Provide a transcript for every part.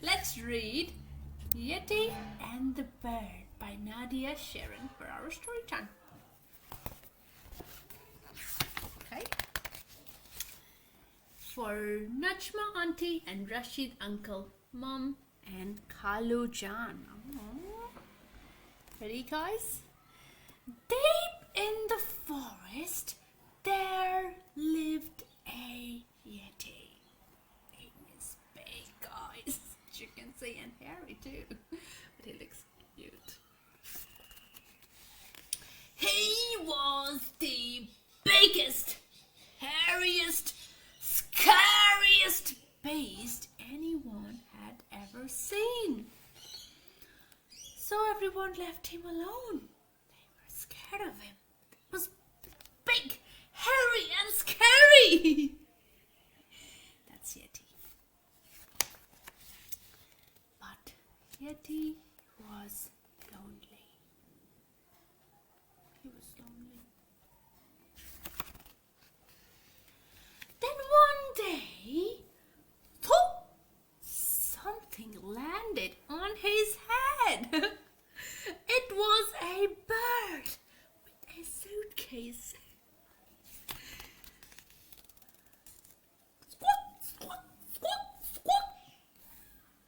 Let's read Yeti and the Bird by Nadia Shireen for our story time. Okay. For Najma auntie and Rashid uncle, mom and Kalu Jan. Ready, guys? Deep in the forest, there lived a Yeti. He is big, guys. As you can see, and hairy too. But he looks cute. He was the biggest, hairiest, scariest beast anyone had ever seen. So everyone left him alone. They were scared of him. It was big, hairy, and scary. That's Yeti. But Yeti was lonely. He was lonely. Then one day, something landed on his head. It was a bird with a suitcase. Squawk, squawk, squawk, squawk.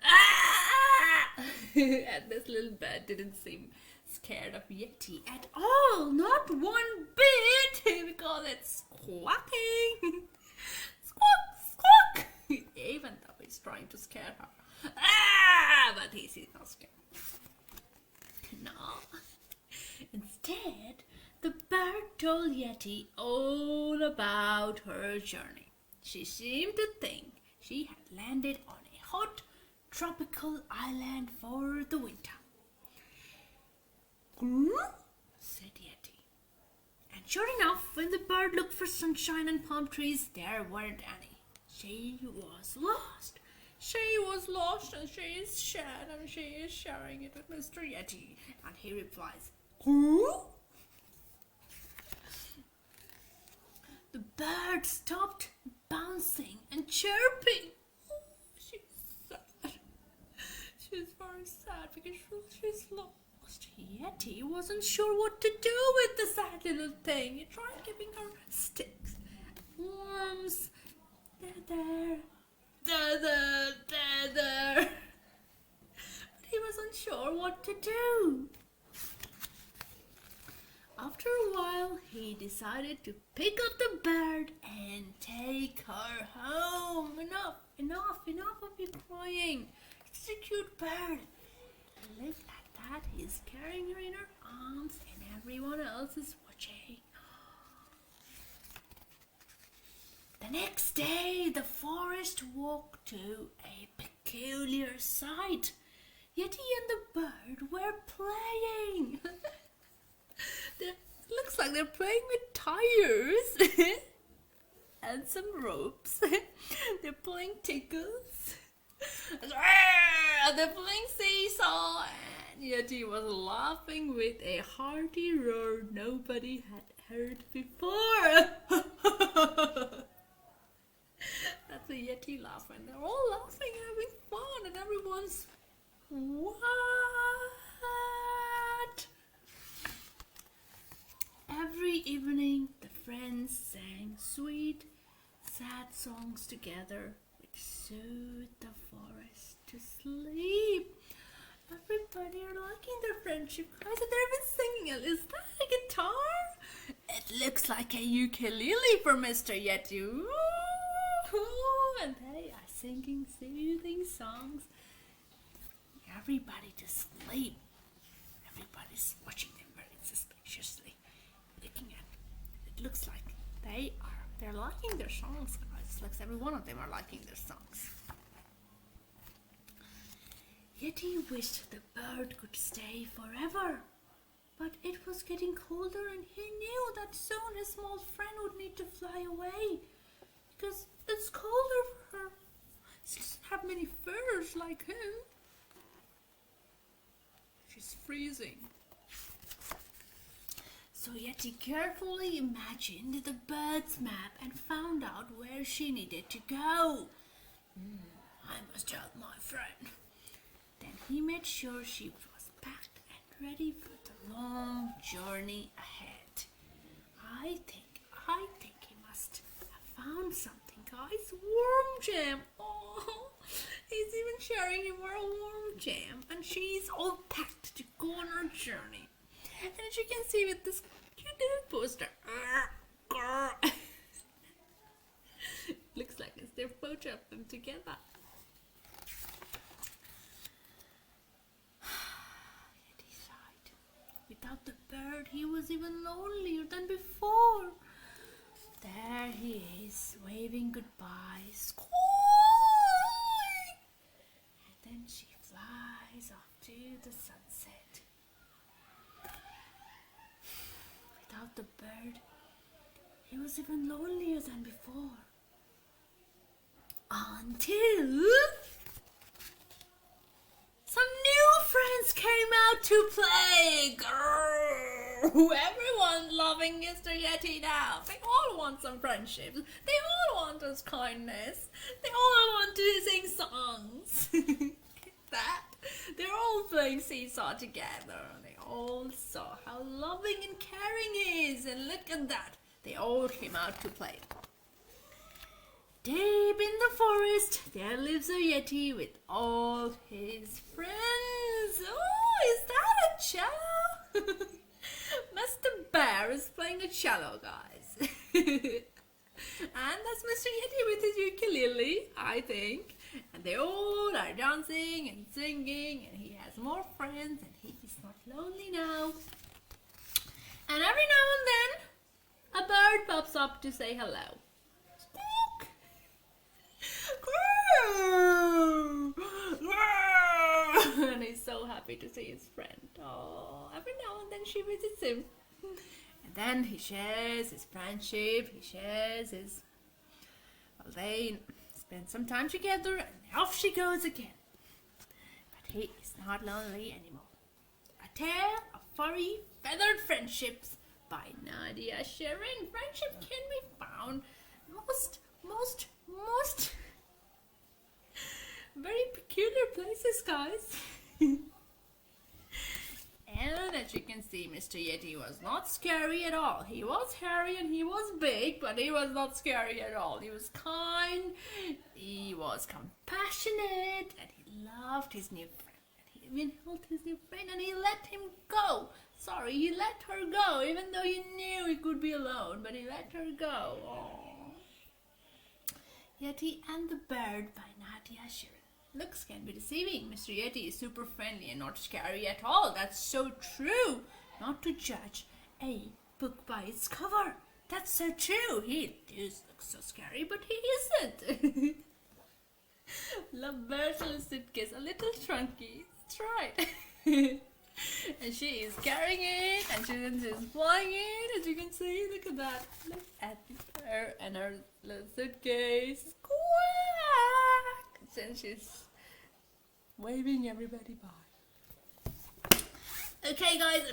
Ah! And this little bird didn't seem scared of Yeti at all. Not one bit, because it's squawking. Squawk, squawk. Even though he's trying to scare her. Ah! But he's not scared. No. Instead, the bird told Yeti all about her journey. She seemed to think she had landed on a hot, tropical island for the winter. Said Yeti. And sure enough, when the bird looked for sunshine and palm trees, there weren't any. She was lost. She was lost and she is sad and she is sharing it with Mr. Yeti. And he replies, "Who?" The bird stopped bouncing and chirping. Oh, she's sad. She's very sad because she's lost. Yeti wasn't sure what to do with the sad little thing. He tried giving her sticks, worms, there. But he wasn't sure what to do. After a while, he decided to pick up the bird and take her home. Enough of you crying. It's a cute bird. Look at that. He's carrying her in her arms and everyone else is watching. The next day, the forest woke to a peculiar sight. Yeti and the bird were playing. It looks like they're playing with tires and some ropes. They're playing tickles. They're playing seesaw. And Yeti was laughing with a hearty roar nobody had heard before. That's a Yeti laugh, and they're all laughing and having fun, and everyone's what? Every evening, the friends sang sweet, sad songs together, which soothed the forest to sleep. Everybody are liking their friendship, guys, and they're even singing. Is that a guitar? It looks like a ukulele for Mr. Yeti. Ooh. And they are singing soothing songs. Everybody to sleep. Everybody's watching them very suspiciously, looking at them. It looks like they're liking their songs, guys. It looks like every one of them are liking their songs. Yeti wished the bird could stay forever, but it was getting colder and he knew that soon his small friend would need to fly away because it's colder for her. She doesn't have many furs like him. She's freezing. So Yeti carefully imagined the bird's map and found out where she needed to go. I must help my friend. Then he made sure she was packed and ready for the long journey ahead. I think he must have found something, guys. Worm jam. Oh, he's even sharing him a worm jam, and she's all packed to go on her journey. And as you can see with this cute little poster, looks like it's their photo of them together. Yet he sighed. Without the bird, he was even lonelier than before. There he is, waving goodbye. Squawk! And then she flies off to the sunset. Without the bird, he was even lonelier than before. Until some new friends came out to play. Grrr. Everyone's loving Mr. Yeti now. They all want some friendships. They all want his kindness. They all want to sing songs. That they're all playing seesaw together. They all saw how loving and caring he is, and look at that. They all came out to play. Deep in the forest, there lives a Yeti with all his friends. Oh, is that a cello? Mr. Bear is playing a cello, guys. And that's Mr. Yeti with his ukulele, I think. And they all are dancing and singing, and he has more friends, and he's not lonely now. And every now and then, a bird pops up to say hello. Squawk! And he's so happy to see his friend. Oh, every now and then she visits him. And then he shares his friendship, he shares his... Well, they spend some time together, and off she goes again. But he is not lonely anymore. A tale of furry, feathered friendships by Nadia Shireen. Friendship can be found most very peculiar places, guys. And as you can see, Mr. Yeti was not scary at all. He was hairy and he was big, but he was not scary at all. He was kind, he was compassionate, and he loved his new friend. And he even held his new friend and he let him go. Sorry, he let her go, even though he knew he could be alone, but he let her go. Aww. Yeti and the Bird by Nadia Shireen. Looks can be deceiving. Mr. Yeti is super friendly and not scary at all. That's so true. Not to judge a book by its cover. That's so true. He does look so scary, but he isn't. Love Bird's little suitcase, a little trunky. That's right. And she is carrying it, and she's flying it, as you can see. Look at that. Look at her and her little suitcase. Quack! And she's waving everybody by. Okay, guys.